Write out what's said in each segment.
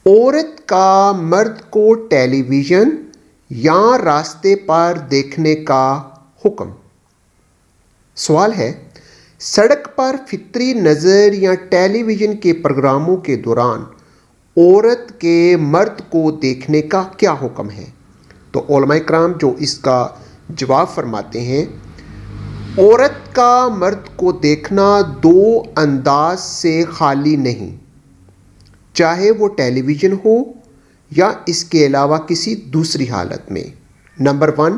عورت کا مرد کو ٹیلی ویژن یا راستے پر دیکھنے کا حکم۔ سوال ہے، سڑک پر فطری نظر یا ٹیلی ویژن کے پروگراموں کے دوران عورت کے مرد کو دیکھنے کا کیا حکم ہے؟ تو علماء کرام جو اس کا جواب فرماتے ہیں، عورت کا مرد کو دیکھنا دو انداز سے خالی نہیں، چاہے وہ ٹیلی ویژن ہو یا اس کے علاوہ کسی دوسری حالت میں۔ نمبر 1،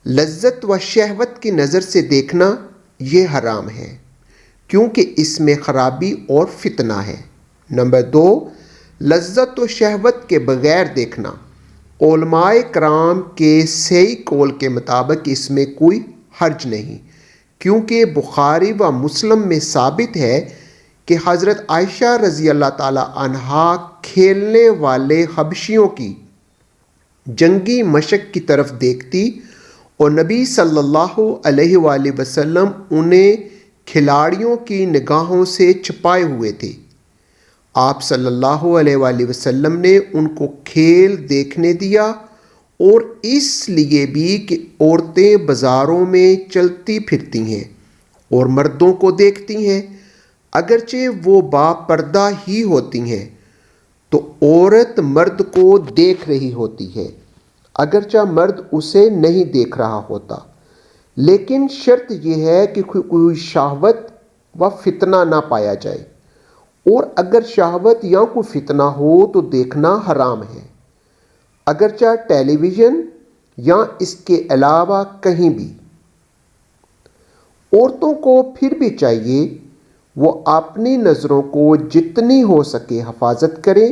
لذت و شہوت کی نظر سے دیکھنا یہ حرام ہے کیونکہ اس میں خرابی اور فتنہ ہے۔ نمبر 2، لذت و شہوت کے بغیر دیکھنا، علماء کرام کے صحیح قول کے مطابق اس میں کوئی حرج نہیں، کیونکہ بخاری و مسلم میں ثابت ہے کہ حضرت عائشہ رضی اللہ تعالی عنہا کھیلنے والے حبشیوں کی جنگی مشق کی طرف دیکھتی اور نبی صلی اللہ علیہ وآلہ وسلم انہیں کھلاڑیوں کی نگاہوں سے چھپائے ہوئے تھے۔ آپ صلی اللہ علیہ وآلہ وسلم نے ان کو کھیل دیکھنے دیا، اور اس لیے بھی کہ عورتیں بازاروں میں چلتی پھرتی ہیں اور مردوں کو دیکھتی ہیں، اگرچہ وہ با پردہ ہی ہوتی ہیں، تو عورت مرد کو دیکھ رہی ہوتی ہے اگرچہ مرد اسے نہیں دیکھ رہا ہوتا، لیکن شرط یہ ہے کہ کوئی شہوت و فتنہ نہ پایا جائے، اور اگر شہوت یا کوئی فتنہ ہو تو دیکھنا حرام ہے، اگرچہ ٹیلی ویژن یا اس کے علاوہ کہیں بھی۔ عورتوں کو پھر بھی چاہیے وہ اپنی نظروں کو جتنی ہو سکے حفاظت کریں،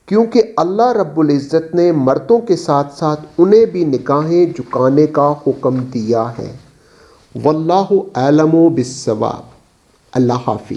کیونکہ اللہ رب العزت نے مردوں کے ساتھ ساتھ انہیں بھی نگاہیں جھکانے کا حکم دیا ہے۔ واللہ اعلم بالصواب۔ اللہ حافظ۔